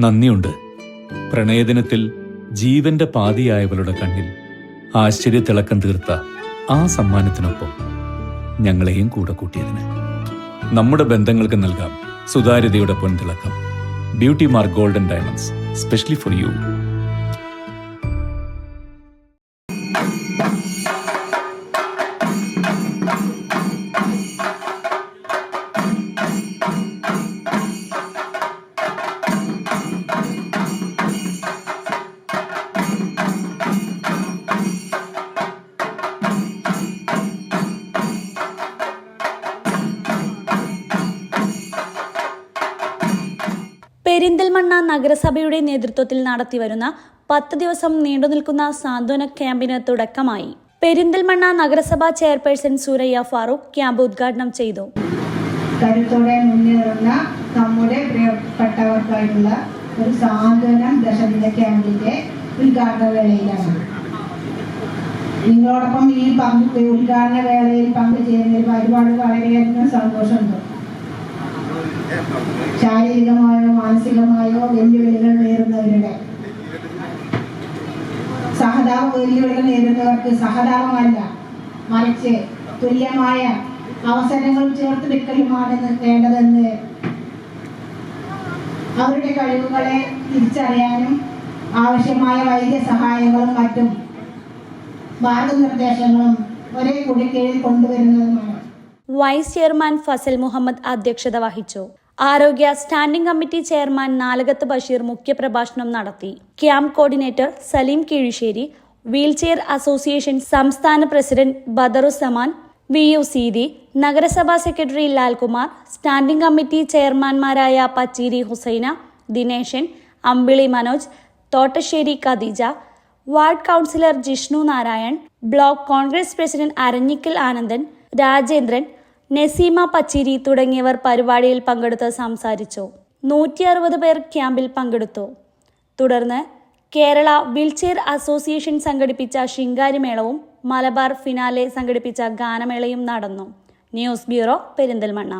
നന്ദിയുണ്ട്. പ്രണയദിനത്തിൽ ജീവന്റെ പാതിയായവളുടെ കണ്ണിൽ ആശ്ചര്യത്തിളക്കം തീർത്ത ആ സമ്മാനത്തിനൊപ്പം ഞങ്ങളെയും കൂടെ കൂട്ടിയതിന്. നമ്മുടെ ബന്ധങ്ങൾക്ക് നൽകാം സുതാര്യതയുടെ പൊൻതിളക്കം. Beauty mark golden diamonds, specially for you. Perinthalmanna നഗരസഭയുടെ നേതൃത്വത്തിൽ നടത്തിവരുന്ന 10 ദിവസം നീണ്ടുനിൽക്കുന്ന സാന്ത്വന ക്യാമ്പിന് തുടക്കമായി. പെരിന്തൽമണ്ണ നഗരസഭാ ചെയർപേഴ്സൺ സൂരയ്യ ഫാറൂഖ് ക്യാമ്പ് ഉദ്ഘാടനം ചെയ്തു. കരുത്തോടെ മുന്നേറുന്ന നമ്മുടെ പ്രിയപ്പെട്ടവർക്കായിട്ടുള്ള ഒരു സാന്ത്വനം ദശദിന ക്യാമ്പിന്റെ ഉദ്ഘാടന വേളയിലാണ്. നിങ്ങളോടൊപ്പം ഈ ഉദ്ഘാടന വേളയിൽ പങ്കുചേരുന്നതിൽ ഒരുപാട് വളരെയധികം സന്തോഷമുണ്ട്. ശാരീരികമായോ മാനസികമായോ വെല്ലുവിളികൾ നേരിടുന്നവരുടെ വെല്ലുവിളികൾ നേരിടുന്നവർക്ക് സഹതാപമല്ല, മറിച്ച് തുല്യമായ അവസരങ്ങൾ ചേർത്ത് വെക്കലുമാണ് വേണ്ടതെന്ന് അവരുടെ കഴിവുകളെ തിരിച്ചറിയാനും ആവശ്യമായ വൈദ്യസഹായങ്ങളും മറ്റും മാർഗനിർദ്ദേശങ്ങളും ഒരേ കുടിക്കീഴിൽ കൊണ്ടുവരുന്നതുമാണ്. വൈസ് ചെയർമാൻ ഫസൽ മുഹമ്മദ് അധ്യക്ഷത വഹിച്ചു. ആരോഗ്യ standing committee chairman Nalakath Basheer മുഖ്യപ്രഭാഷണം നടത്തി. Camp coordinator Saleem Keezhissery, wheelchair association സംസ്ഥാന പ്രസിഡന്റ് ബദറുസമാൻ, VU നഗരസഭാ സെക്രട്ടറി ലാൽകുമാർ, സ്റ്റാൻഡിംഗ് കമ്മിറ്റി ചെയർമാൻമാരായ Pacheeri Husaina, Dineshan, Ambili Manoj, Thottassery Khadeeja, ward councillor Jishnu Narayan, block Congress president Aranhikkal Anandan, Rajendran, Naseema Pacheeri തുടങ്ങിയവർ പരിപാടിയിൽ പങ്കെടുത്ത് സംസാരിച്ചു. 160 പേർ ക്യാമ്പിൽ പങ്കെടുത്തു. തുടർന്ന് കേരള വീൽചെയർ അസോസിയേഷൻ സംഘടിപ്പിച്ച ശിങ്കാരിമേളവും മലബാർ ഫിനാലെ സംഘടിപ്പിച്ച ഗാനമേളയും നടന്നു. News bureau, Perinthalmanna.